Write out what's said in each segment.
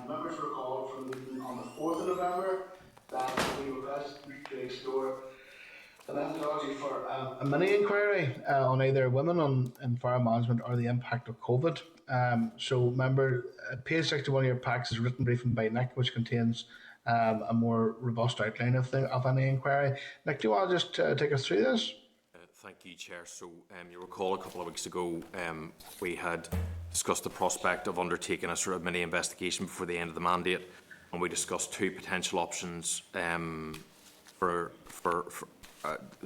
Members recall from the meeting on the 4th of November that we requested to explore the methodology for a mini inquiry on either women in farm management or the impact of COVID. So, remember, page 61 of your packs is a written briefing by Nick, which contains a more robust outline of any inquiry. Nick, do you want to just take us through this? Thank you, Chair. So you recall a couple of weeks ago we had discussed the prospect of undertaking a sort of mini investigation before the end of the mandate, and we discussed two potential options for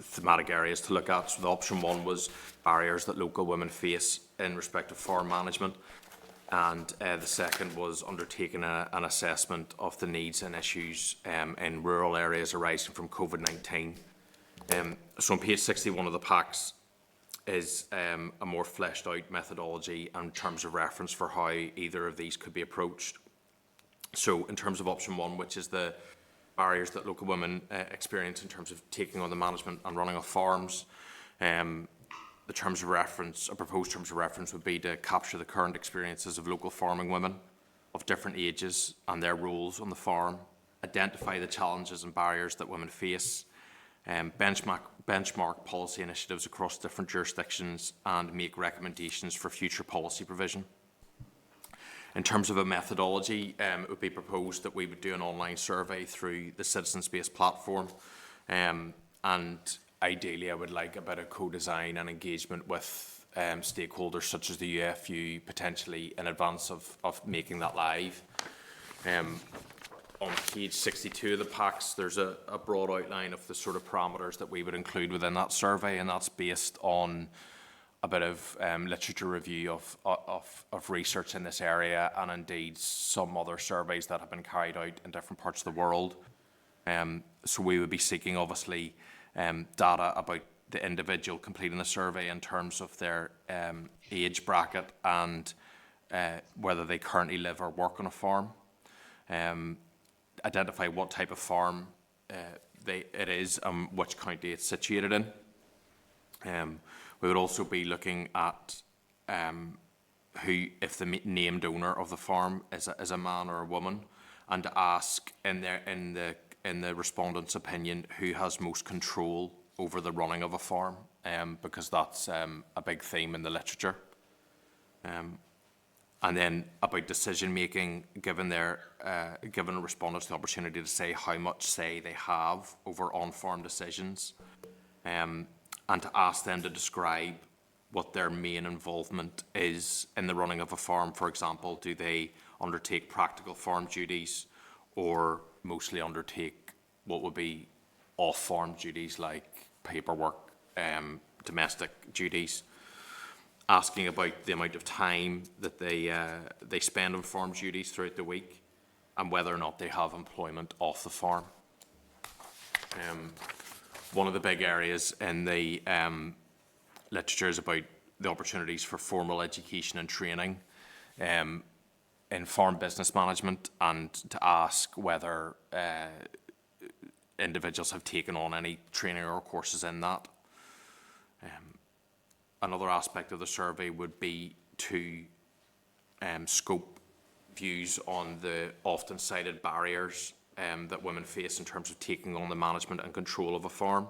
thematic areas to look at. So the option one was barriers that local women face in respect of farm management, and the second was undertaking an assessment of the needs and issues in rural areas arising from COVID-19. So on page 61 of the packs is a more fleshed out methodology and terms of reference for how either of these could be approached. So in terms of option one, which is the barriers that local women experience in terms of taking on the management and running of farms, the terms of reference, or proposed terms of reference, would be to capture the current experiences of local farming women of different ages and their roles on the farm, identify the challenges and barriers that women face, benchmark policy initiatives across different jurisdictions, and make recommendations for future policy provision. In terms of a methodology, it would be proposed that we would do an online survey through the citizens-based platform, and ideally I would like a bit of co-design and engagement with stakeholders such as the UFU, potentially in advance of making that live. On page 62 of the packs, there's a broad outline of the sort of parameters that we would include within that survey, and that's based on a bit of literature review of research in this area, and indeed some other surveys that have been carried out in different parts of the world. So we would be seeking, obviously, data about the individual completing the survey in terms of their age bracket and whether they currently live or work on a farm. Identify what type of farm it is and which county it's situated in. We would also be looking at if the named owner of the farm is a man or a woman, and to ask in the respondent's opinion who has most control over the running of a farm, because that's a big theme in the literature. And then about decision making, given respondents the opportunity to say how much say they have over on-farm decisions, and to ask them to describe what their main involvement is in the running of a farm. For example, do they undertake practical farm duties, or mostly undertake what would be off-farm duties like paperwork, domestic duties? Asking about the amount of time that they spend on farm duties throughout the week, and whether or not they have employment off the farm. One of the big areas in the literature is about the opportunities for formal education and training in farm business management, and to ask whether individuals have taken on any training or courses in that. Another aspect of the survey would be to scope views on the often cited barriers that women face in terms of taking on the management and control of a farm,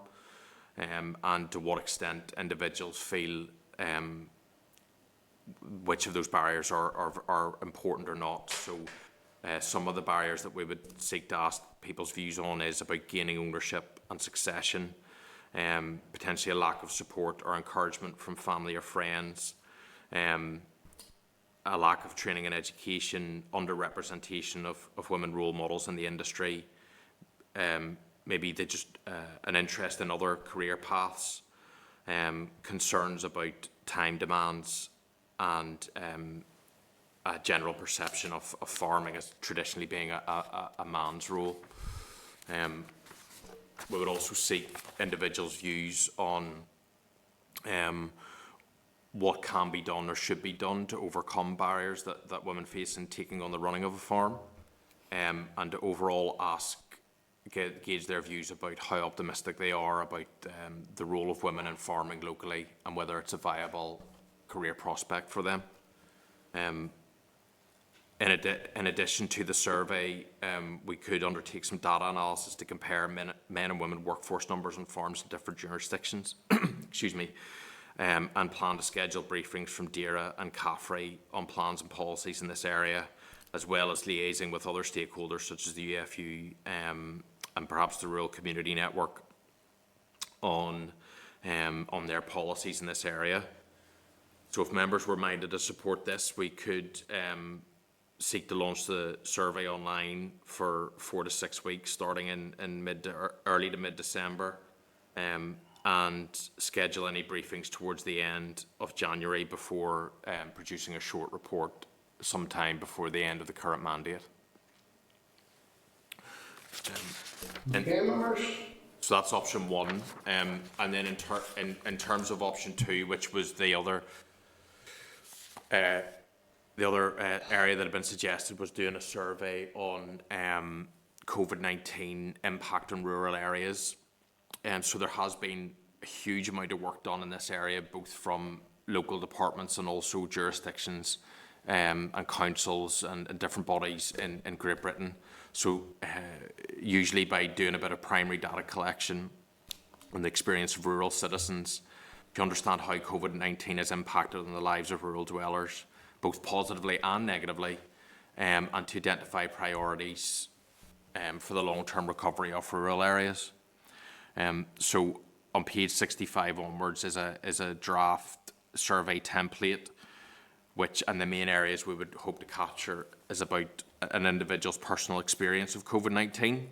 and to what extent individuals feel which of those barriers are important or not. So some of the barriers that we would seek to ask people's views on is about gaining ownership and succession, potentially a lack of support or encouragement from family or friends, a lack of training and education, underrepresentation of women role models in the industry, maybe they just an interest in other career paths, concerns about time demands, and a general perception of farming as traditionally being a man's role. We would also seek individuals' views on what can be done or should be done to overcome barriers that women face in taking on the running of a farm, and to overall gauge their views about how optimistic they are about the role of women in farming locally, and whether it's a viable career prospect for them. In addition to the survey, we could undertake some data analysis to compare men and women workforce numbers on farms in different jurisdictions. Excuse me. And plan to schedule briefings from DERA and CAFRE on plans and policies in this area, as well as liaising with other stakeholders such as the UFU and perhaps the Rural Community Network on their policies in this area. So if members were minded to support this, we could seek to launch the survey online for 4 to 6 weeks, starting in early to mid-December, and schedule any briefings towards the end of January before producing a short report sometime before the end of the current mandate. So that's option one, and then in terms of option two, which was the other area that had been suggested, was doing a survey on COVID-19 impact on rural areas. So there has been a huge amount of work done in this area, both from local departments and also jurisdictions and councils and different bodies in Great Britain. So usually by doing a bit of primary data collection on the experience of rural citizens to understand how COVID-19 has impacted on the lives of rural dwellers, both positively and negatively, and to identify priorities for the long-term recovery of rural areas. So on page 65 onwards is a draft survey template, and the main areas we would hope to capture is about an individual's personal experience of COVID-19.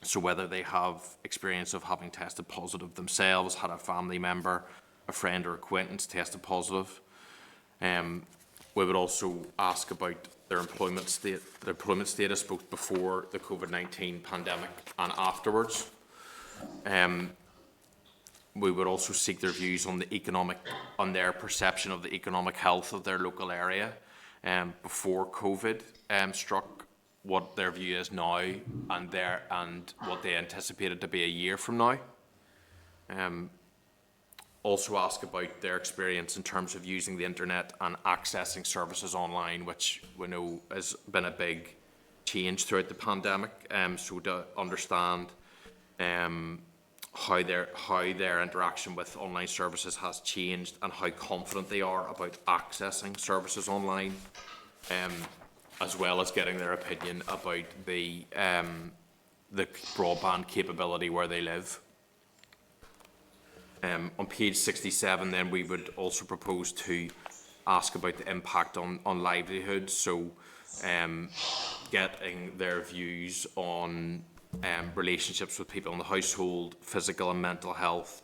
So whether they have experience of having tested positive themselves, had a family member, a friend or acquaintance tested positive. We would also ask about their employment status both before the COVID-19 pandemic and afterwards. We would also seek their views on their perception of the economic health of their local area before COVID struck, what their view is now, and what they anticipated to be a year from now. Also ask about their experience in terms of using the internet and accessing services online, which we know has been a big change throughout the pandemic. So to understand how their interaction with online services has changed and how confident they are about accessing services online, as well as getting their opinion about the broadband capability where they live. On page 67 then we would also propose to ask about the impact on livelihoods, so getting their views on relationships with people in the household, physical and mental health,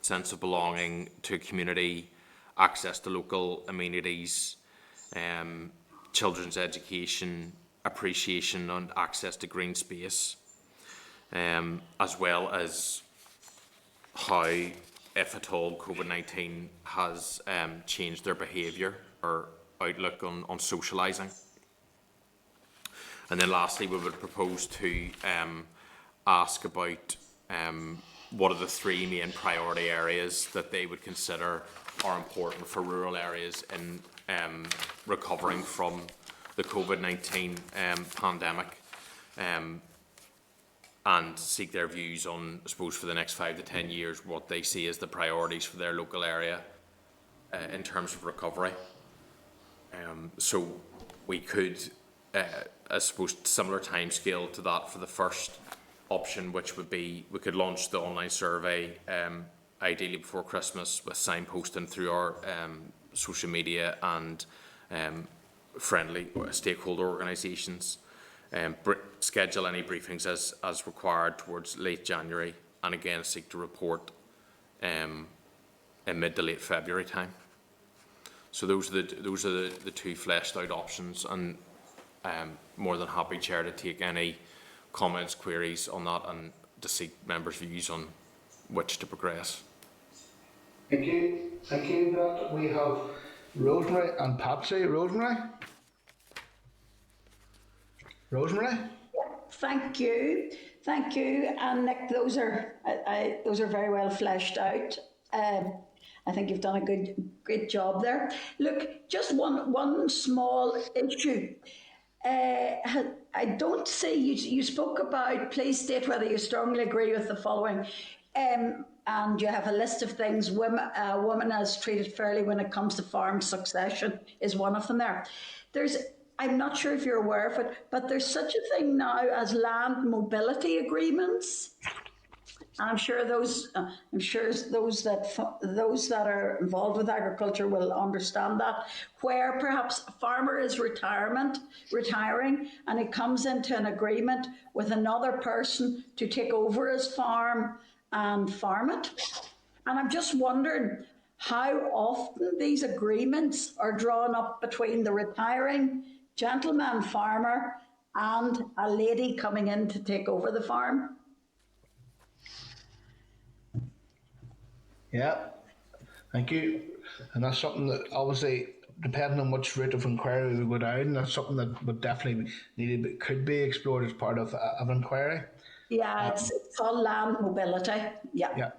sense of belonging to a community, access to local amenities, children's education, appreciation and access to green space, as well as how, if at all, COVID-19 has changed their behaviour or outlook on socialising. And then lastly, we would propose to ask about what are the three main priority areas that they would consider are important for rural areas in recovering from the COVID-19 pandemic, and seek their views on, I suppose, for the next 5 to 10 years, what they see as the priorities for their local area in terms of recovery. So we could, I suppose, similar timescale to that for the first option, which would be we could launch the online survey ideally before Christmas with signposting through our social media and friendly stakeholder organisations. Schedule any briefings as required towards late January, and again seek to report in mid to late February time. So those are the two fleshed out options, and more than happy, Chair, to take any comments, queries on that, and to seek members' views on which to progress. Thank you. Thank you. That we have Rosemary and Patsy. Rosemary. Thank you, and Nick, those are very well fleshed out. I think you've done a great job there. Look, just one small issue. I don't see you spoke about, please state whether you strongly agree with the following. And you have a list of things a woman is treated fairly when it comes to farm succession is one of them there. I'm not sure if you're aware of it, but there's such a thing now as land mobility agreements. And I'm sure those that are involved with agriculture will understand that, where perhaps a farmer is retiring, and he comes into an agreement with another person to take over his farm and farm it. And I'm just wondering how often these agreements are drawn up between the retiring gentleman farmer and a lady coming in to take over the farm. Yeah, thank you. And that's something that obviously, depending on which route of inquiry we go down, that's something that would definitely could be explored as part of inquiry. Yeah, it's called land mobility. Yeah. Yeah.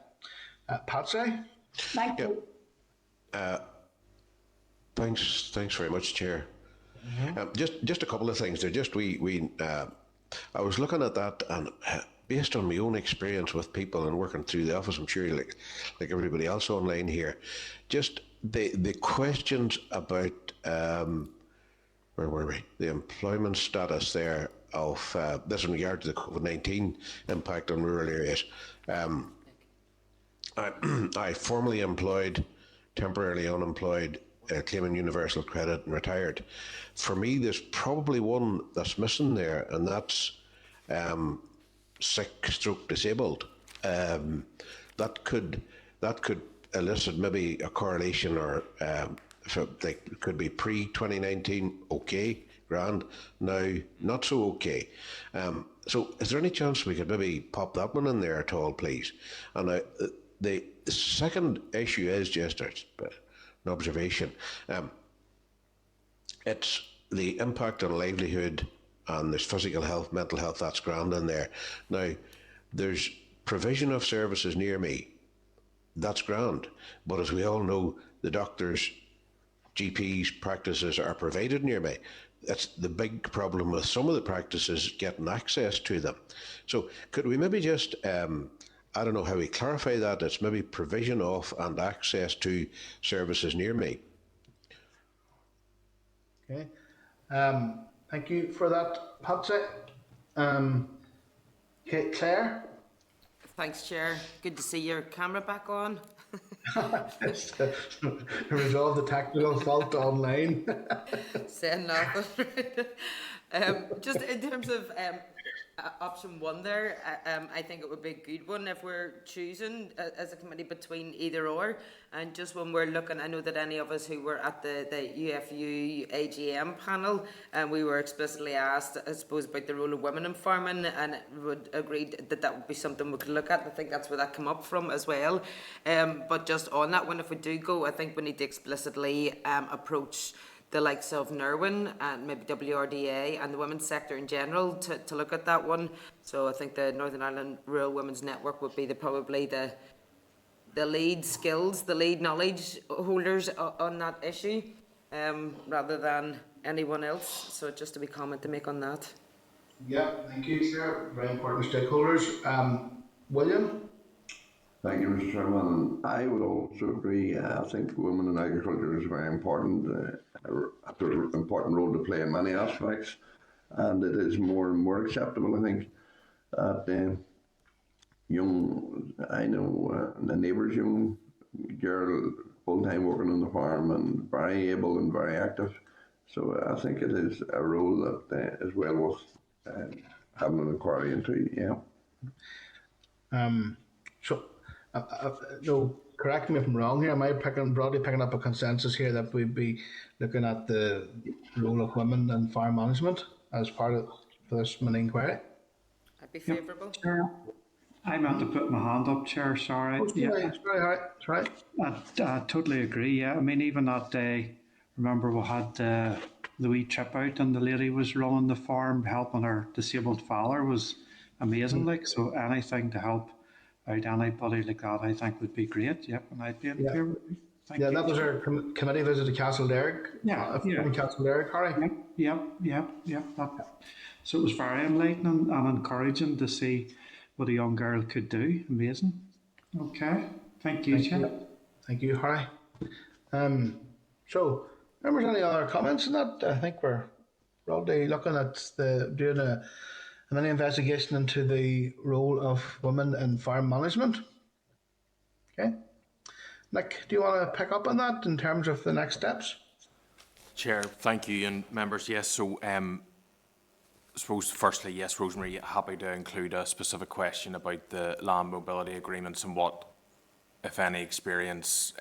Patsy? Thank you. Thanks very much, Chair. Just a couple of things there. I was looking at that, and based on my own experience with people and working through the office, I'm sure like everybody else online here, just the questions about where were we? The employment status there of this in regard to the COVID-19 impact on rural areas. I formerly employed, temporarily unemployed, claiming universal credit and retired. For me, there's probably one that's missing there, and that's sick/disabled. That could elicit maybe a correlation, or so it could be pre-2019, okay, grand, now not so okay. So is there any chance we could maybe pop that one in there at all, please? And the second issue is just an observation. It's the impact on livelihood, and there's physical health, mental health, that's grand in there. Now, there's provision of services near me, that's grand. But as we all know, the doctors, GPs, practices are provided near me. That's the big problem with some of the practices, getting access to them. So could we maybe just, I don't know how we clarify that, it's maybe provision of and access to services near me. Okay. Thank you for that, Patsy. Claire? Thanks, Chair. Good to see your camera back on. Yes, resolve the technical fault online. Saying nothing. Just in terms of option one there, I think it would be a good one if we're choosing as a committee between either or. And just when we're looking, I know that any of us who were at the UFU AGM panel, we were explicitly asked, I suppose, about the role of women in farming, and would agree that that would be something we could look at. I think that's where that came up from as well. But just on that one, if we do go, I think we need to explicitly approach the likes of Nerwin and maybe WRDA and the women's sector in general to look at that one. So I think the Northern Ireland Rural Women's Network would be probably the lead skills, the lead knowledge holders on that issue, rather than anyone else. So just a wee comment to make on that. Yeah, thank you, Sarah. Very important stakeholders. William? Thank you, Mr. Chairman. I would also agree. I think women in agriculture is very important, have an important role to play in many aspects, and it is more and more acceptable, I think, that I know a neighbour's young girl, full-time working on the farm and very able and very active. So I think it is a role that is well worth having an inquiry into, yeah. No, correct me if I'm wrong here. Am I broadly picking up a consensus here that we'd be looking at the role of women in farm management as part of this mini inquiry? I'd be favourable. Chair, I meant to put my hand up, Chair. Sorry. I totally agree. Yeah, I mean, even that day, remember we had the wee trip out, and the lady was running the farm, helping her disabled father was amazing. Like, so anything to help out anybody like that, I think would be great. Yep, and I'd be in favour. Thank Yeah, you. that was our committee visit to Castle Derrick. Yeah, yeah. In Castle Derrick, Harry. Yep. So it was very enlightening and encouraging to see what a young girl could do. Amazing. Okay, thank you, Chair. Thank you, Harry. So, members, any other comments on that? I think we're already looking at doing a mini investigation into the role of women in farm management. Okay. Nick, do you want to pick up on that in terms of the next steps? Chair, thank you, and members, yes, so I suppose firstly, yes, Rosemary, happy to include a specific question about the land mobility agreements and what, if any, experience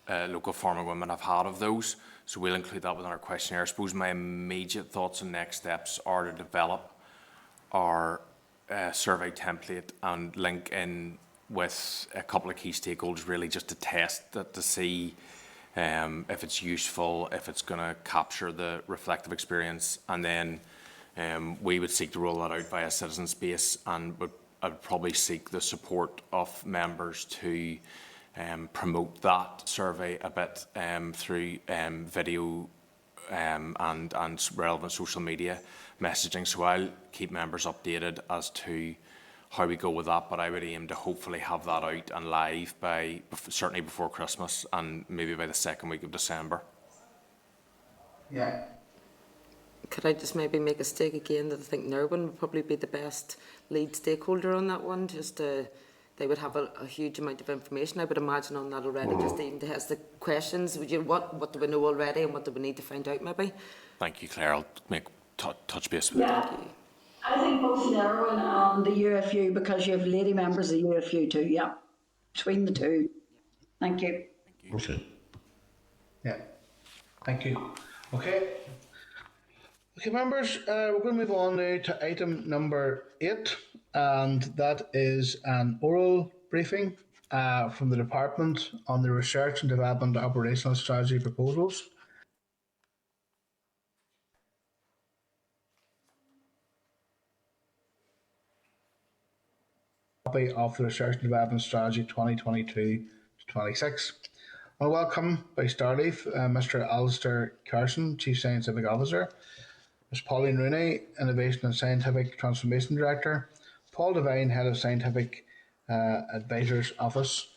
local farming women have had of those. So we'll include that within our questionnaire. I suppose my immediate thoughts and next steps are to develop our survey template and link in with a couple of key stakeholders, really just to test that, to see if it's useful, if it's going to capture the reflective experience, and then we would seek to roll that out via citizen space, and I'd probably seek the support of members to promote that survey a bit through video and relevant social media messaging. So I'll keep members updated as to how we go with that, but I would aim to hopefully have that out and live by certainly before Christmas and maybe by the second week of December. Yeah. Could I just maybe make a stake again that I think Nirwan would probably be the best lead stakeholder on that one? Just they would have a huge amount of information, I would imagine, on that already. Just even to ask the questions. Would you what do we know already and what do we need to find out maybe? Thank you, Claire. I'll make touch base with Yeah. you. I think both Nirwan and the UFU, because you have lady members of the UFU too, yeah. Between the two. Thank you. Okay. Yeah. Thank you. Okay. Okay, members, we're going to move on now to item number 8, and that is an oral briefing from the Department on the Research and Development Operational Strategy proposals. Copy of the Research and Development Strategy 2022 to 26. I welcome by Starleaf Mr. Alistair Carson, Chief Scientific Officer, Ms. Pauline Rooney, Innovation and Scientific Transformation Director, Paul Devine, Head of Scientific Advisors Office,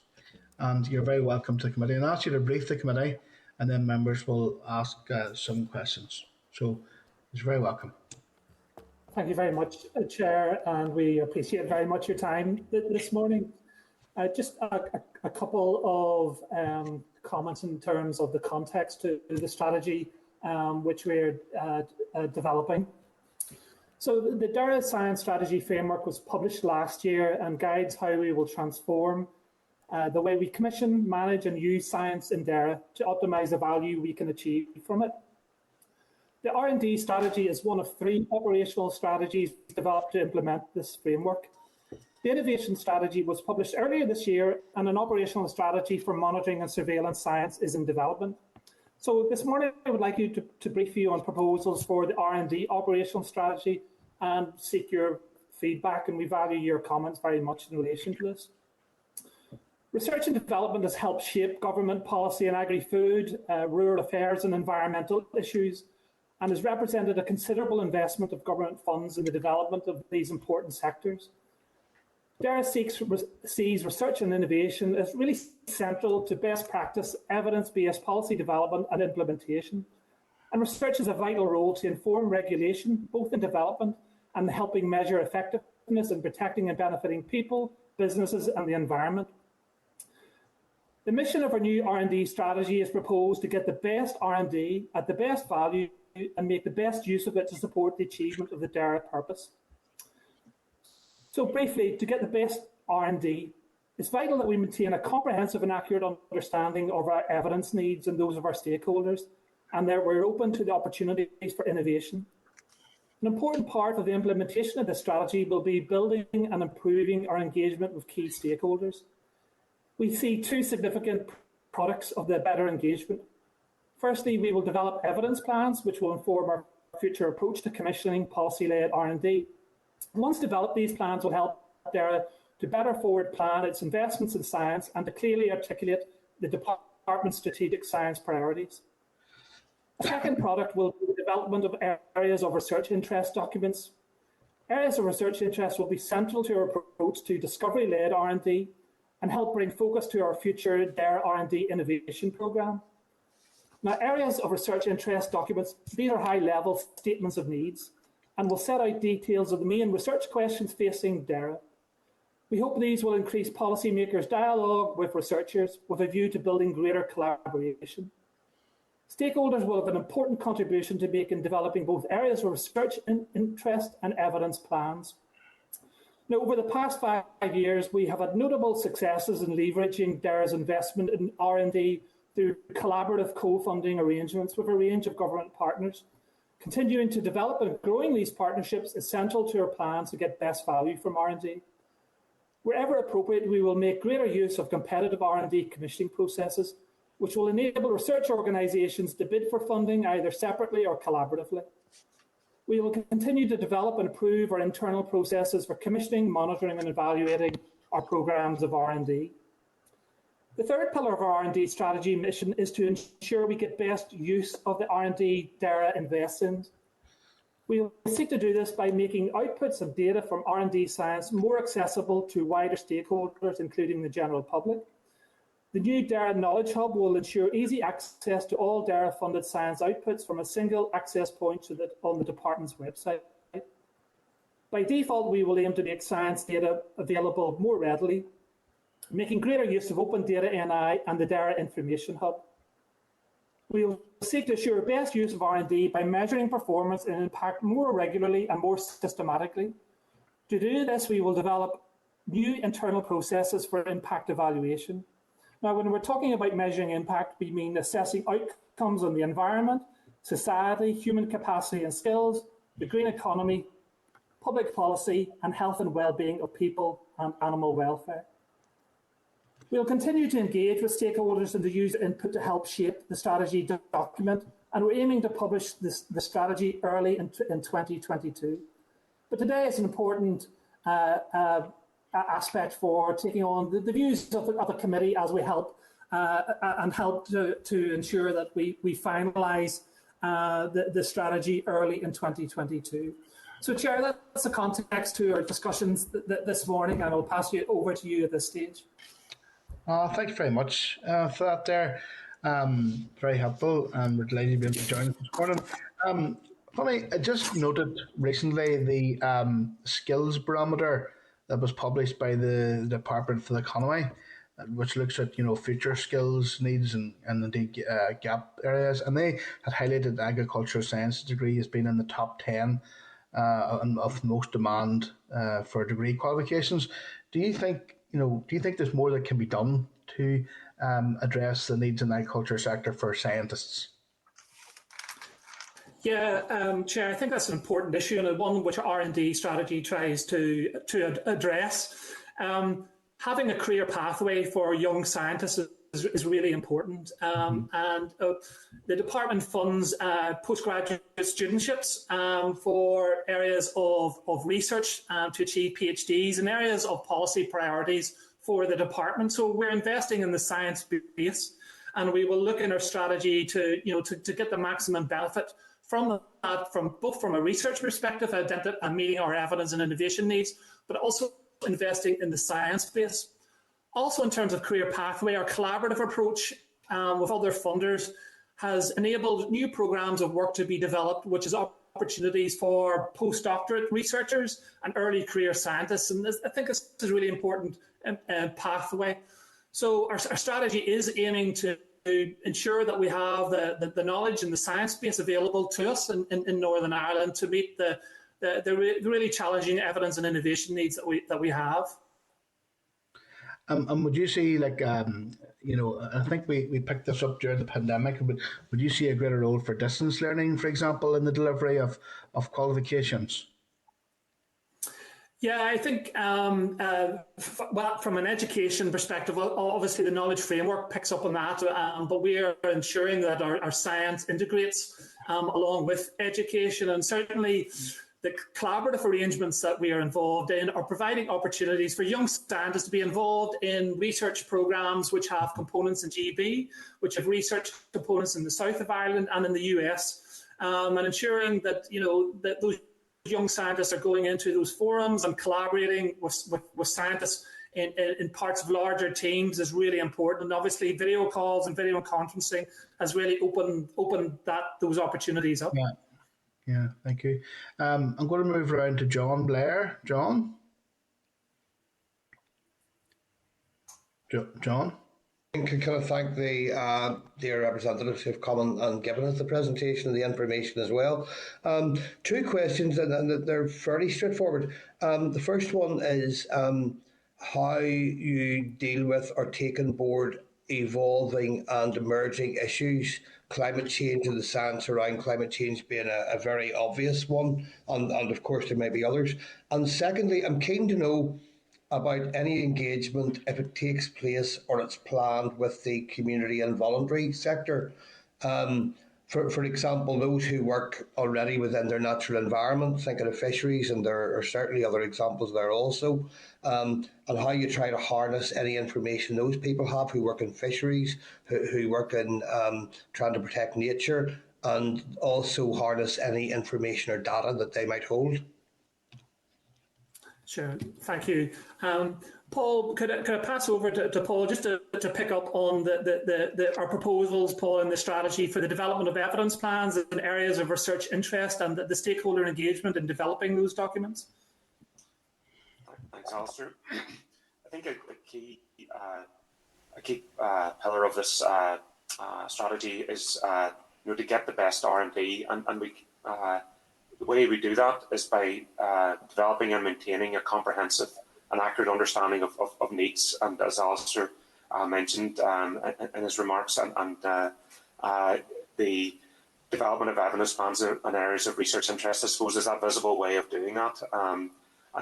and you're very welcome to the committee. And I ask you to brief the committee, and then members will ask some questions. So, you're very welcome. Thank you very much, Chair, and we appreciate very much your time this morning. Just a couple of comments in terms of the context to the strategy which we're developing. So the Dara Science Strategy Framework was published last year and guides how we will transform the way we commission, manage and use science in Dara to optimise the value we can achieve from it. The R&D strategy is one of 3 operational strategies developed to implement this framework. The innovation strategy was published earlier this year, and an operational strategy for monitoring and surveillance science is in development. So this morning, I would like you to brief you on proposals for the R&D operational strategy and seek your feedback, and we value your comments very much in relation to this. Research and development has helped shape government policy in agri-food, rural affairs and environmental issues, and has represented a considerable investment of government funds in the development of these important sectors. DARA sees research and innovation as really central to best practice, evidence-based policy development and implementation. And research has a vital role to inform regulation, both in development and helping measure effectiveness in protecting and benefiting people, businesses and the environment. The mission of our new R&D strategy is proposed to get the best R&D at the best value and make the best use of it to support the achievement of the DARA purpose. So briefly, to get the best R&D, it's vital that we maintain a comprehensive and accurate understanding of our evidence needs and those of our stakeholders, and that we're open to the opportunities for innovation. An important part of the implementation of this strategy will be building and improving our engagement with key stakeholders. We see 2 significant products of the better engagement. Firstly, we will develop evidence plans which will inform our future approach to commissioning policy-led R&D. Once developed, these plans will help DARA to better forward plan its investments in science and to clearly articulate the department's strategic science priorities. A second product will be the development of areas of research interest documents. Areas of research interest will be central to our approach to discovery-led R&D and help bring focus to our future DARE R&D innovation programme. Now, areas of research interest documents, these are high-level statements of needs and will set out details of the main research questions facing DARE. We hope these will increase policymakers' dialogue with researchers with a view to building greater collaboration. Stakeholders will have an important contribution to make in developing both areas of research interest and evidence plans. Now, over the past 5 years, we have had notable successes in leveraging DARE's investment in R&D through collaborative co-funding arrangements with a range of government partners. Continuing to develop and growing these partnerships is central to our plans to get best value from R&D. Wherever appropriate, we will make greater use of competitive R&D commissioning processes, which will enable research organisations to bid for funding either separately or collaboratively. We will continue to develop and improve our internal processes for commissioning, monitoring and evaluating our programmes of R&D. The third pillar of our R&D strategy mission is to ensure we get best use of the R&D DARE invests in. We will seek to do this by making outputs of data from R&D science more accessible to wider stakeholders, including the general public. The new DARE Knowledge Hub will ensure easy access to all DARE-funded science outputs from a single access point on the department's website. By default, we will aim to make science data available more readily, making greater use of Open Data NI and the DARE Information Hub. We will seek to assure best use of R&D by measuring performance and impact more regularly and more systematically. To do this, we will develop new internal processes for impact evaluation. Now, when we're talking about measuring impact, we mean assessing outcomes on the environment, society, human capacity and skills, the green economy, public policy, and health and well-being of people and animal welfare. We'll continue to engage with stakeholders and to use input to help shape the strategy document, and we're aiming to publish the strategy early in 2022. But today is an important aspect for taking on the views of the committee as we help to ensure that we finalise the strategy early in 2022. So, Chair, that's the context to our discussions this morning, and I'll pass it over to you at this stage. Thank you very much for that there. Very helpful, and we're delighted to be able to join us this morning. Funny, I just noted recently the skills barometer that was published by the Department for the Economy, which looks at future skills needs and indeed gap areas, and they had highlighted agricultural science degree as being in the top 10 of most demand for degree qualifications. Do you think there's more that can be done to address the needs in the agriculture sector for scientists? Yeah, Chair, I think that's an important issue and one which our R&D strategy tries to address. Having a career pathway for young scientists is really important. And the department funds postgraduate studentships for areas of research to achieve PhDs and areas of policy priorities for the department. So we're investing in the science base, and we will look in our strategy to get the maximum benefit from that, both from a research perspective and meeting our evidence and innovation needs, but also investing in the science base. Also, in terms of career pathway, our collaborative approach with other funders has enabled new programs of work to be developed, which is opportunities for postdoctorate researchers and early career scientists. And I think this is a really important pathway. So our strategy is aiming to ensure that we have the knowledge and the science base available to us in Northern Ireland to meet the really challenging evidence and innovation needs that we have. And would you see, I think we picked this up during the pandemic, but would you see a greater role for distance learning, for example, in the delivery of qualifications? Yeah, I think from an education perspective, obviously the knowledge framework picks up on that, but we are ensuring that our science integrates along with education. And certainly the collaborative arrangements that we are involved in are providing opportunities for young scientists to be involved in research programmes which have components in GB, which have research components in the south of Ireland and in the US, and ensuring that, that those young scientists are going into those forums and collaborating with scientists in parts of larger teams is really important. And obviously video calls and video conferencing has really opened those opportunities up. Yeah, thank you. I'm going to move around to John Blair. John? John? Can I thank the dear representatives who have come and given us the presentation and the information as well. Two questions, and they're fairly straightforward. The first one is how you deal with or take on board evolving and emerging issues, climate change and the science around climate change being a very obvious one, and of course there may be others. And secondly, I'm keen to know about any engagement, if it takes place or it's planned, with the community and voluntary sector. For example, those who work already within their natural environment, thinking of fisheries, and there are certainly other examples there also, and how you try to harness any information those people have who work in fisheries, who work in trying to protect nature, and also harness any information or data that they might hold. Sure, thank you. Paul, could I pass over to Paul just to pick up on our proposals, Paul, in the strategy for the development of evidence plans in areas of research interest and the stakeholder engagement in developing those documents? Thanks, Alistair. I think a key pillar of this strategy is to get the best R&D, and we. The way we do that is by developing and maintaining a comprehensive and accurate understanding of needs, and as Alistair mentioned in his remarks, and the development of evidence plans in areas of research interest, I suppose, is that visible way of doing that. And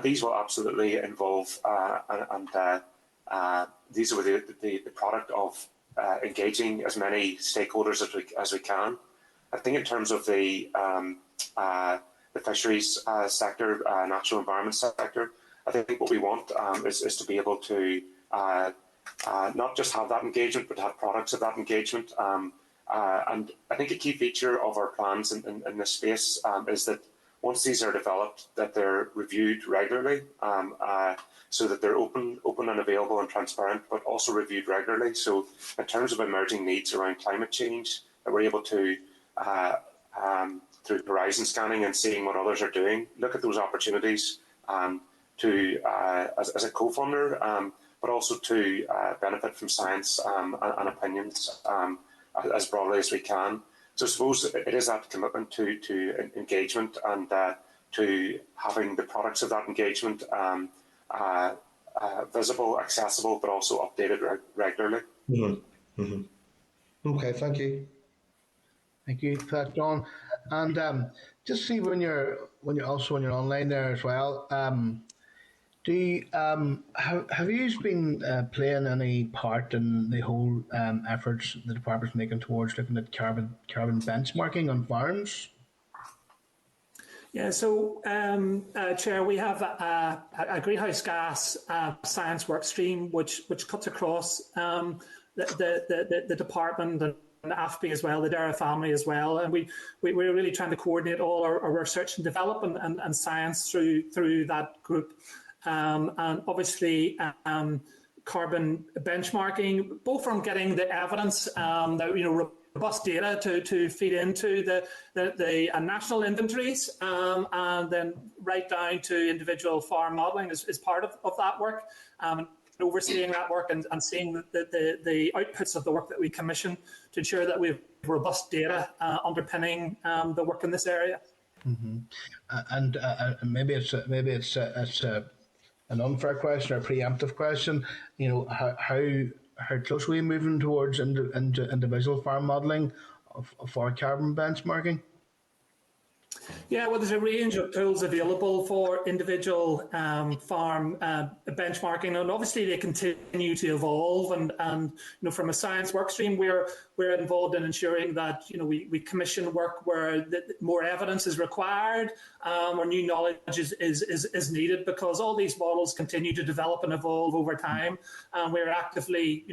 these will absolutely involve, these are the product of engaging as many stakeholders as we can. I think in terms of the fisheries sector, natural environment sector, I think what we want is to be able to not just have that engagement, but have products of that engagement. And I think a key feature of our plans in this space is that once these are developed, that they're reviewed regularly, so that they're open and available and transparent, but also reviewed regularly. So in terms of emerging needs around climate change, that we're able to through horizon scanning and seeing what others are doing, look at those opportunities to as a co-funder, but also to benefit from science and opinions as broadly as we can. So I suppose it is that commitment to engagement and to having the products of that engagement visible, accessible, but also updated regularly. Mm-hmm. Mm-hmm. Okay, thank you. Thank you for that, John. And just see when you're online there as well. Do you, have you been playing any part in the whole efforts the department's making towards looking at carbon benchmarking on farms? Yeah, so Chair, we have a greenhouse gas science work stream which cuts across the department and the AFBI as well, the Dara family as well, and we're really trying to coordinate all our research and development and science through that group. And obviously carbon benchmarking, both from getting the evidence, robust data to feed into the national inventories, and then right down to individual farm modelling is part of that work. Overseeing that work and seeing the outputs of the work that we commission to ensure that we have robust data underpinning the work in this area. Mm-hmm. And maybe it's an unfair question or a preemptive question. How close are we moving towards individual farm modelling for carbon benchmarking? Yeah, well, there's a range of tools available for individual farm benchmarking, and obviously they continue to evolve. And from a science work stream, we're involved in ensuring that we commission work where more evidence is required, or new knowledge is needed, because all these models continue to develop and evolve over time. We're actively,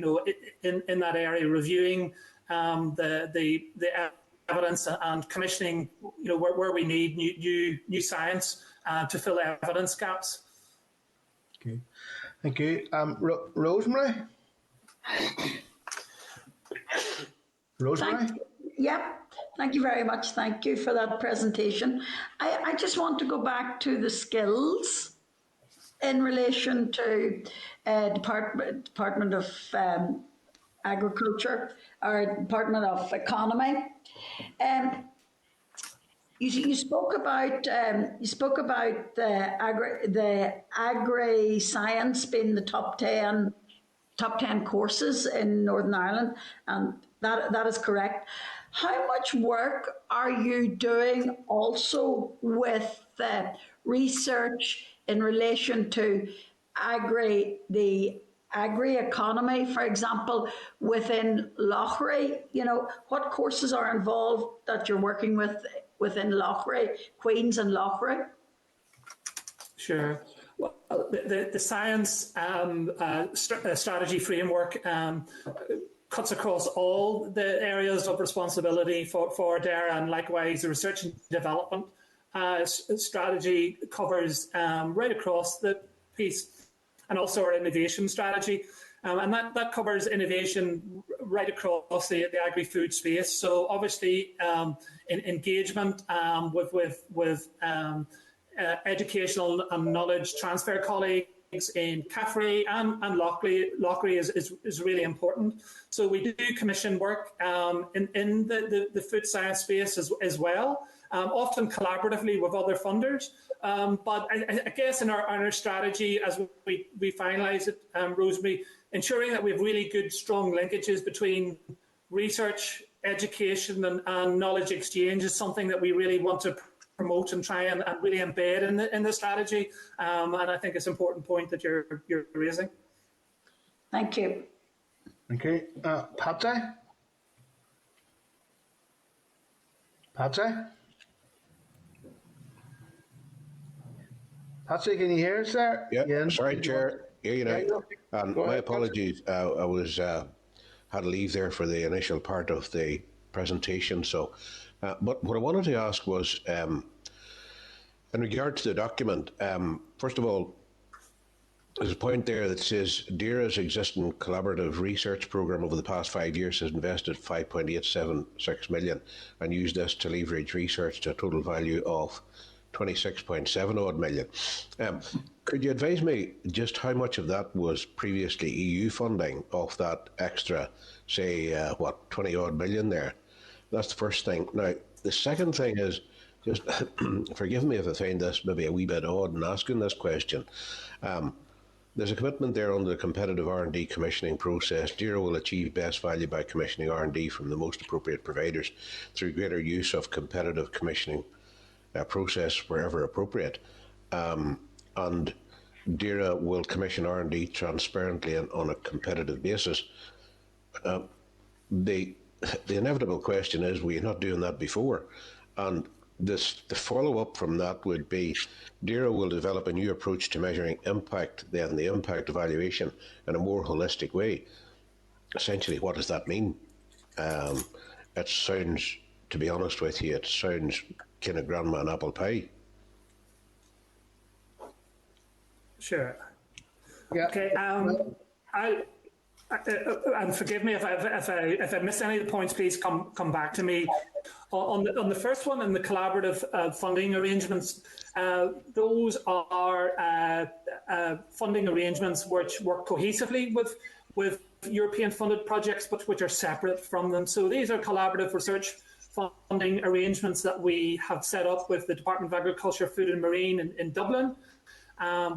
in that area reviewing the evidence and commissioning, where we need new science to fill evidence gaps. Okay, thank you. Rosemary. Rosemary. Thank you very much. Thank you for that presentation. I just want to go back to the skills in relation to Department of Agriculture or Department of Economy. You spoke about the agri science being the top 10 courses in Northern Ireland, and that is correct. How much work are you doing also with research in relation to the agri economy, for example, within Lochray? What courses are involved that you're working with within Lochray, Queens and Lochray? Sure. Well, the science strategy framework cuts across all the areas of responsibility for DARE, and likewise the research and development strategy covers right across the piece, and also our innovation strategy. And that covers innovation right across the agri-food space. So obviously engagement with educational and knowledge transfer colleagues in Caffrey and Lochray is really important. So we do commission work in the food science space as well, often collaboratively with other funders. But I guess in our strategy, as we finalise it, Rosemary, ensuring that we have really good, strong linkages between research, education and knowledge exchange is something that we really want to promote and try and really embed in the strategy. And I think it's an important point that you're raising. Thank you. Okay, Patsy? Patsy, can you hear us there? Yeah, sorry, Chair. Here you know. And my apologies. I was had to leave there for the initial part of the presentation. So, but what I wanted to ask was, in regard to the document, first of all, there's a point there that says DARE's existing collaborative research programme over the past 5 years has invested 5.876 million and used this to leverage research to a total value of 26.7 odd million. Could you advise me just how much of that was previously EU funding of that extra, say, 20 odd million there? That's the first thing. Now, the second thing is, just forgive me if I find this maybe a wee bit odd in asking this question. There's a commitment there under the competitive R&D commissioning process. DARE will achieve best value by commissioning R&D from the most appropriate providers through greater use of competitive commissioning process wherever appropriate. And DARE will commission R&D transparently and on a competitive basis. The inevitable question is, were you not doing that before? And the follow-up from that would be, DARE will develop a new approach to measuring impact, then the impact evaluation in a more holistic way. Essentially, what does that mean? It sounds, to be honest with you, it sounds kind of grandma and apple pie. Sure. Yeah. Okay. And forgive me if I miss any of the points. Please come back to me. On the first one, in the collaborative funding arrangements, those are funding arrangements which work cohesively with European funded projects, but which are separate from them. So these are collaborative research funding arrangements that we have set up with the Department of Agriculture, Food and Marine in Dublin,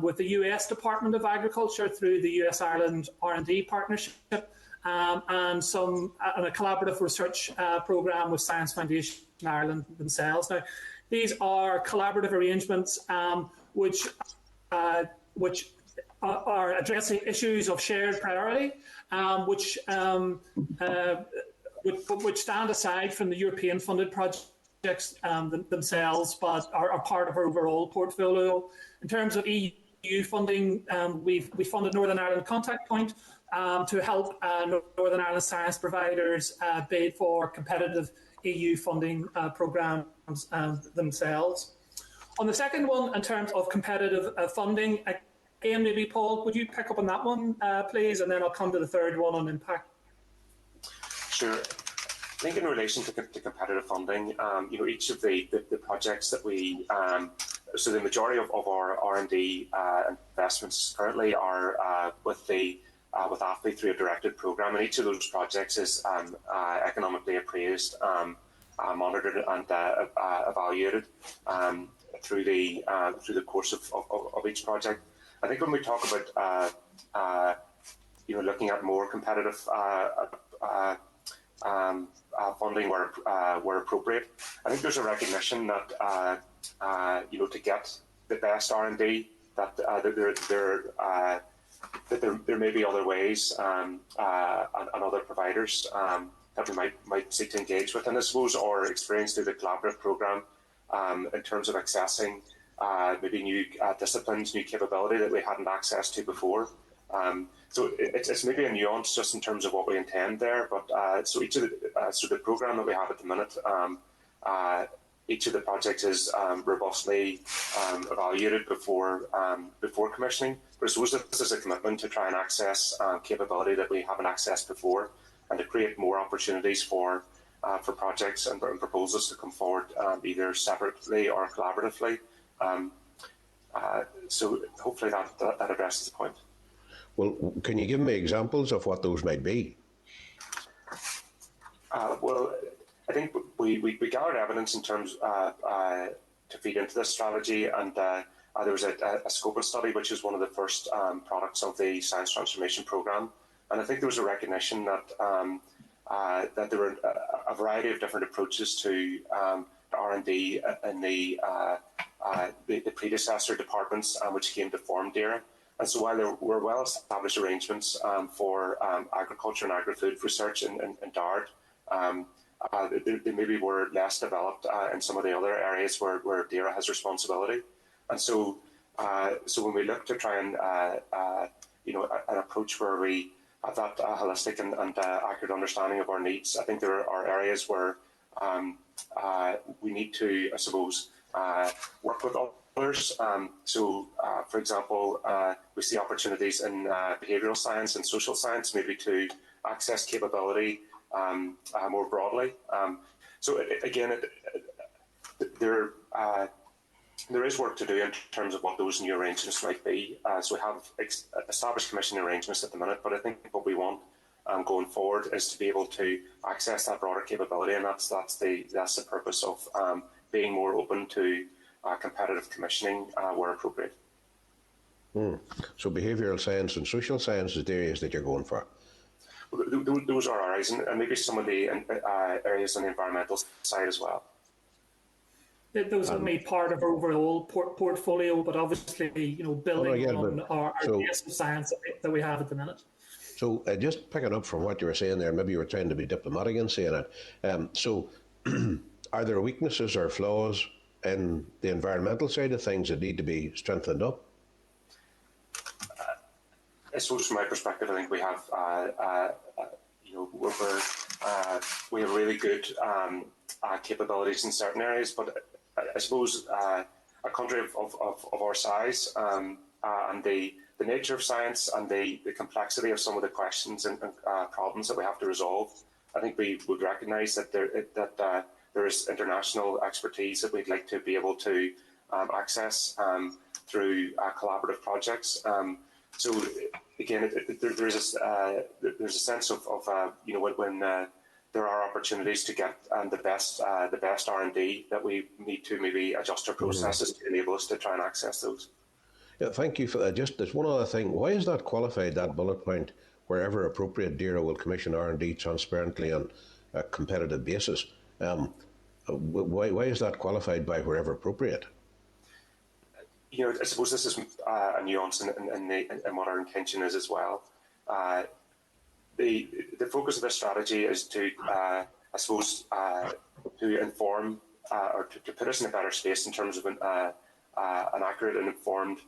with the US Department of Agriculture through the US-Ireland R&D partnership, and a collaborative research programme with Science Foundation Ireland themselves. Now, These are collaborative arrangements which are addressing issues of shared priority, which stand aside from the European funded projects themselves, but are part of our overall portfolio. In terms of EU funding, we funded Northern Ireland Contact Point to help Northern Ireland science providers bid for competitive EU funding programmes themselves. On the second one, in terms of competitive funding, again, maybe Paul, would you pick up on that one, please, and then I'll come to the third one on impact. Sure. I think in relation to competitive funding, each of the projects that we, so the majority of our R&D investments currently are with AFBI through a directed programme, and each of those projects is economically appraised, monitored and evaluated through the course of each project. I think when we talk about looking at more competitive funding where appropriate, I think there's a recognition that to get the best R&D that there may be other ways and other providers that we might seek to engage with, and I suppose our experience through the collaborative programme in terms of accessing maybe new disciplines, new capability that we hadn't access to before. So it's maybe a nuance just in terms of what we intend there, but so each of the programme that we have at the minute, each of the projects is robustly evaluated before commissioning. But I suppose this is a commitment to try and access capability that we haven't accessed before, and to create more opportunities for projects and proposals to come forward either separately or collaboratively. So hopefully that addresses the point. Well, can you give me examples of what those might be? Well, I think we gathered evidence in terms to feed into this strategy, and there was a scoping study, which is one of the first products of the Science Transformation Programme, and I think there was a recognition that there were a variety of different approaches to R&D in the predecessor departments which came to form DAERA. And so while there were well-established arrangements for agriculture and agri-food research in DARD, they maybe were less developed in some of the other areas where DAERA has responsibility. And so when we look to try and an approach where we have that holistic and accurate understanding of our needs, I think there are areas where we need to, I suppose, work with others. For example, we see opportunities in behavioural science and social science maybe to access capability more broadly. There is work to do in terms of what those new arrangements might be. So we have established commission arrangements at the minute, but I think what we want going forward is to be able to access that broader capability, and that's the purpose of being more open to competitive commissioning where appropriate. So behavioural science and social science is the areas that you're going for? Those are our areas, and maybe some of the areas on the environmental side as well. Those are made part of our overall portfolio, but obviously, building on our base of science that we have at the minute. So just picking up from what you were saying there, maybe you were trying to be diplomatic in saying it. So are there weaknesses or flaws in the environmental side of things that need to be strengthened up? I suppose from my perspective, I think we have, we have really good capabilities in certain areas, but I suppose a country of our size and the nature of science and the complexity of some of the questions and problems that we have to resolve, I think we would recognise that there is international expertise that we'd like to be able to access through collaborative projects. So again, there's a sense of when there are opportunities to get the best R&D, that we need to maybe adjust our processes to enable us to try and access those. Yeah, thank you for that. Just there's one other thing. Why is that qualified, that bullet point, wherever appropriate, DAERA will commission R&D transparently on a competitive basis? Why is that qualified by wherever appropriate? I suppose this is a nuance in what our intention is as well. The focus of this strategy is to, I suppose, to inform or to put us in a better space in terms of an accurate and informed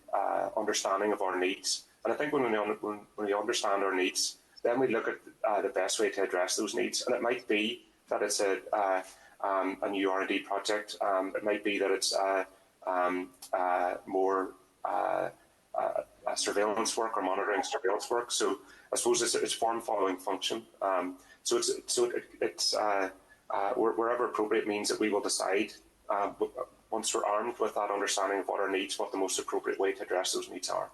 understanding of our needs. And I think when we understand our needs, then we look at the best way to address those needs. And it might be that it's a new R&D project. It might be that it's more surveillance work or monitoring surveillance work. So I suppose it's form following function. So it's wherever appropriate means that we will decide once we're armed with that understanding of what our needs, what the most appropriate way to address those needs are.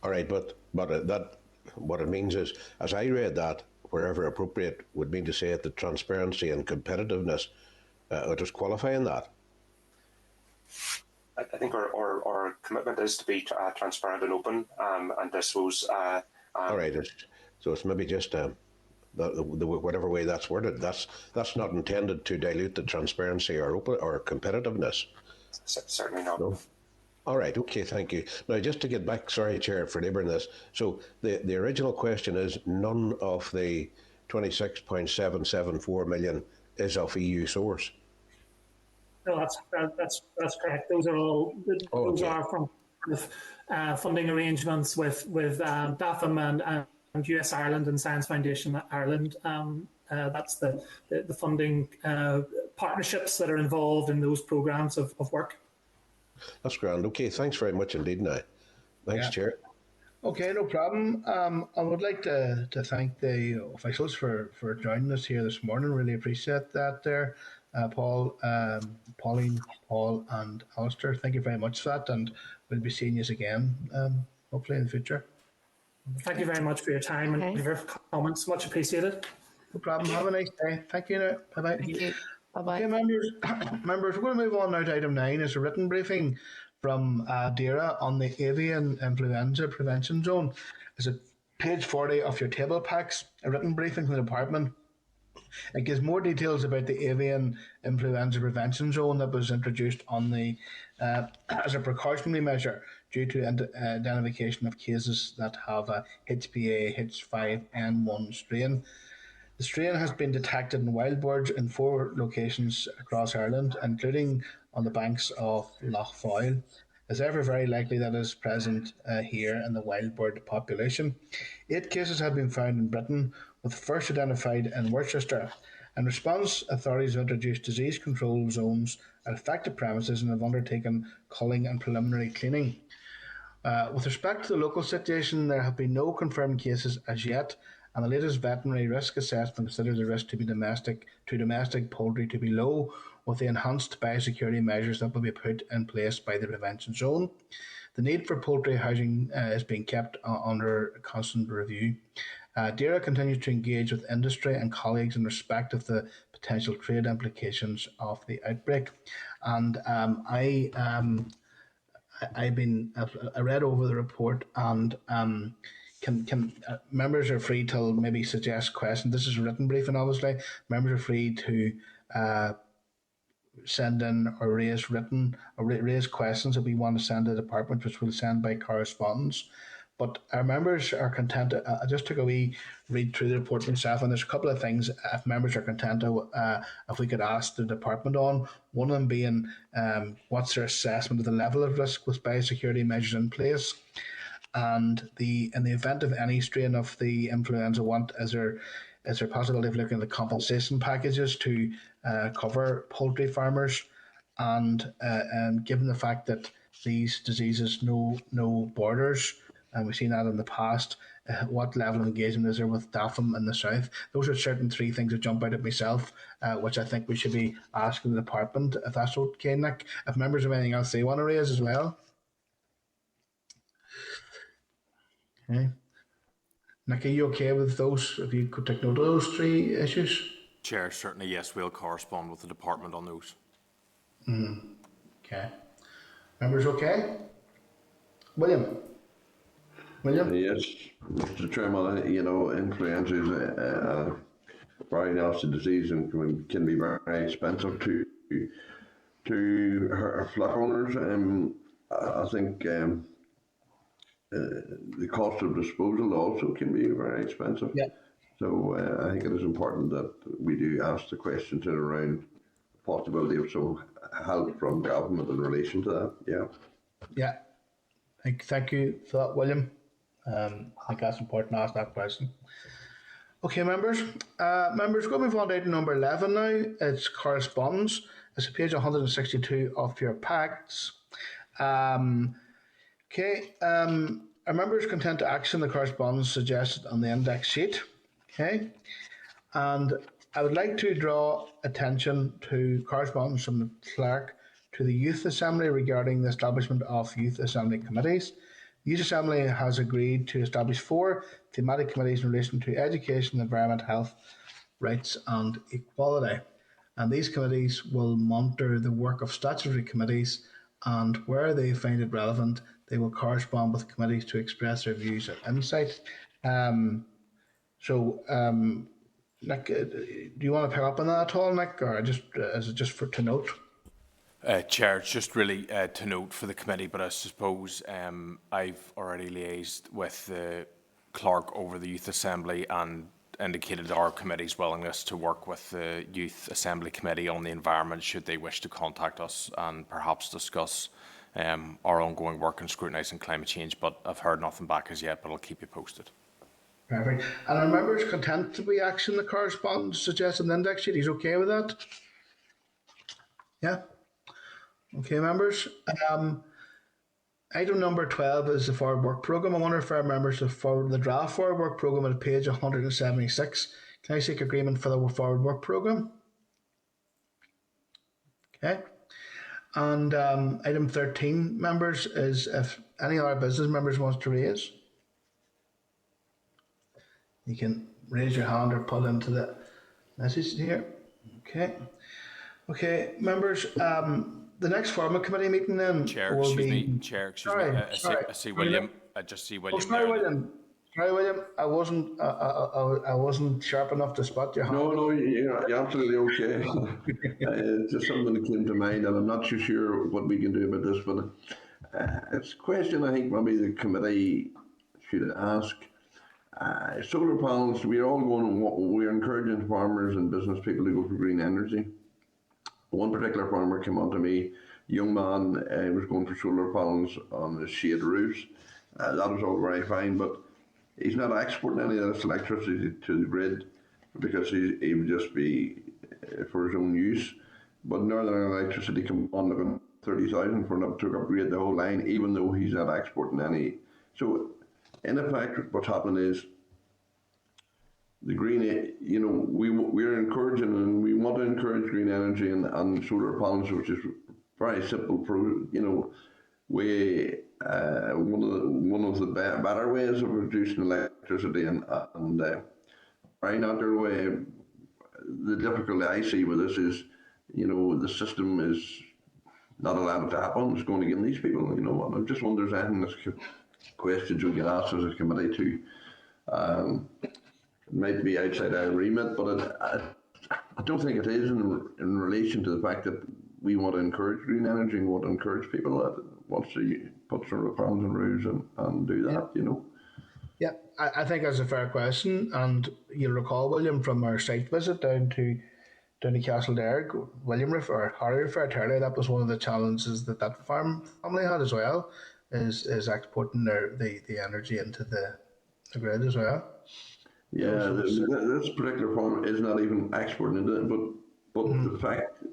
All right, but that what it means is, as I read that, wherever appropriate would mean to say that transparency and competitiveness would just qualify in that. I think our commitment is to be transparent and open, and I suppose. All right, so it's maybe just the whatever way that's worded. That's not intended to dilute the transparency or open or competitiveness. Certainly not. No. All right, okay, thank you. Now, just to get back, sorry, Chair, for labouring this. So the original question is none of the 26.774 million is of EU source. No, that's correct. Those are all are from funding arrangements with DAFM and US Ireland and Science Foundation Ireland. That's the funding partnerships that are involved in those programmes of work. That's grand. Okay, thanks very much indeed now. Thanks, Chair. Okay, no problem. I would like to thank the officials for joining us here this morning. Really appreciate that there. Paul, Pauline, Paul and Alistair, thank you very much for that, and we'll be seeing you again, hopefully in the future. Thank you very much for your time and your comments. Much appreciated. No problem. Have a nice day. Thank you now. Bye-bye. Thank you. Bye-bye. Okay, members, we're going to move on now to item 9. It's a written briefing from DAERA on the Avian Influenza Prevention Zone. It's at page 40 of your table packs, a written briefing from the department. It gives more details about the Avian Influenza Prevention Zone that was introduced on the as a precautionary measure due to identification of cases that have a HPA H5N1 strain. The strain has been detected in wild birds in 4 locations across Ireland, including on the banks of Lough Foyle. It's ever very likely that it is present here in the wild bird population. 8 cases have been found in Britain, with first identified in Worcester. In response, authorities have introduced disease control zones at affected premises and have undertaken culling and preliminary cleaning. With respect to the local situation, there have been no confirmed cases as yet, and the latest veterinary risk assessment considers the risk to domestic poultry to be low, with the enhanced biosecurity measures that will be put in place by the prevention zone. The need for poultry housing is being kept under constant review. DAERA continues to engage with industry and colleagues in respect of the potential trade implications of the outbreak. And I read over the report, and members are free to maybe suggest questions. This is a written briefing, obviously. Members are free to send in or raise questions that we want to send to the department, which we'll send by correspondence. But our members are content. I just took a wee read through the report myself, and there's a couple of things if members are content if we could ask the department on. One of them being what's their assessment of the level of risk with biosecurity measures in place, and in the event of any strain of the influenza, is there possibility of looking at the compensation packages to cover poultry farmers, and given the fact that these diseases know no borders, and we've seen that in the past, what level of engagement is there with DAFM in the south? Those are certain 3 things that jump out at myself, which I think we should be asking the department, if that's okay, Nick. If members have anything else they want to raise as well. Okay. Nick, are you okay with those? If you could take note of those 3 issues? Chair, certainly yes, we'll correspond with the department on those. Okay. Members okay? William? Yes, Mr. Chairman, influenza is very nasty disease and can be very expensive to her flock owners. I think the cost of disposal also can be very expensive. Yeah. So I think it is important that we do ask the questions around possibility of some help from government in relation to that. Yeah. Yeah. Thank you for that, William. I think that's important to ask that question. Okay, members. Members, we'll move on to item number 11 now. It's correspondence. It's page 162 of your packs. Are members content to action the correspondence suggested on the index sheet? Okay. And I would like to draw attention to correspondence from the clerk to the Youth Assembly regarding the establishment of Youth Assembly committees. The Youth Assembly has agreed to establish 4 thematic committees in relation to education, environment, health, rights and equality. And these committees will monitor the work of statutory committees, and where they find it relevant, they will correspond with committees to express their views and insight. Nick, do you want to pick up on that at all, Nick, or is it just to note? Chair, it's just really to note for the committee, but I suppose I've already liaised with the clerk over the Youth Assembly and indicated our committee's willingness to work with the Youth Assembly Committee on the environment should they wish to contact us and perhaps discuss our ongoing work in scrutinising climate change. But I've heard nothing back as yet, but I'll keep you posted. Perfect. And are members content to be action the correspondence suggested in the index sheet? He's okay with that? Yeah. Okay, members. Item number 12 is the forward work programme. I wonder if our members have forward the draft forward work programme at page 176. Can I seek agreement for the forward work programme? Okay. And item 13, members, is if any other business members wants to raise. You can raise your hand or put into the message here. Okay. Okay, members, the next formal committee meeting then Chair, will excuse be... me. Chair, excuse sorry, me. sorry. I see William. I just see William. Oh, sorry, there. William. Sorry, William. I wasn't sharp enough to spot your hand. No, you're absolutely okay. It's just something that came to mind, and I'm not too sure what we can do about this, but it's a question I think maybe the committee should ask. Solar panels, we're encouraging farmers and business people to go for green energy. One particular farmer came on to me, young man, was going for solar panels on the shade roofs. That was all very fine, but he's not exporting any of this electricity to the grid because he would just be for his own use. But Northern Electricity come on looking 30,000 for to upgrade the whole line, even though he's not exporting any. So, in effect, what's happening is the green, we're encouraging and we want to encourage green energy and solar panels, which is very simple, way one of the better ways of reducing electricity and very natural way. The difficulty I see with this is, the system is not allowed to happen. It's going against these people, and I just wonder if there's anything that's questions we can ask as a committee to. It might be outside our remit, but I don't think it is in relation to the fact that we want to encourage green energy and want to encourage people that wants to put solar panels and roofs and do that, Yeah, I think that's a fair question, and you'll recall, William, from our site visit down to Castledare, Harry referred to earlier, that was one of the challenges that family had as well, is exporting the energy into the grid as well. Yeah, this particular farm is not even exporting into it, but the fact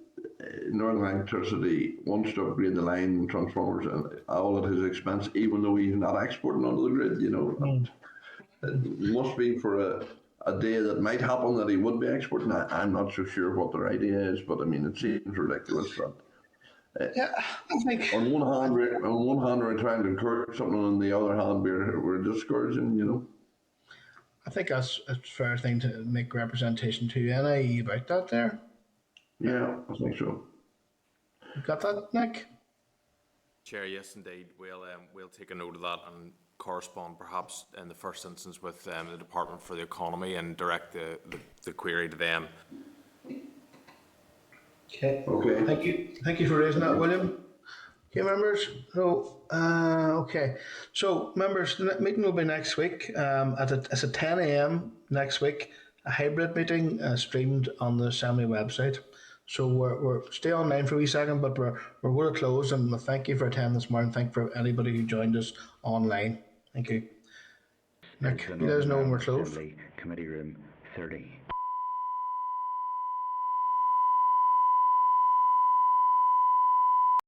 Northern Electricity wants to upgrade the line and transformers and all at his expense, even though he's not exporting onto the grid, It must be for a day that might happen that he would be exporting. I'm not so sure what their idea is, but I mean, it seems ridiculous that. I think on one hand we're trying to encourage something, and on the other hand we're discouraging, I think that's a fair thing to make representation to NIE about that there. Yeah, I think so. You got that, Nick? Chair, yes, indeed. We'll take a note of that, and correspond perhaps in the first instance with the Department for the Economy and direct the query to them. Okay. Okay. Thank you for raising that, William. Okay, members. So, members, the meeting will be next week. It's at 10 a.m. next week. A hybrid meeting streamed on the Assembly website. So we're stay online for a wee second, but we're going to close. And thank you for attending this morning. Thank you for anybody who joined us online. Thank you. Nick, you let us know when we're closed. Committee room 30.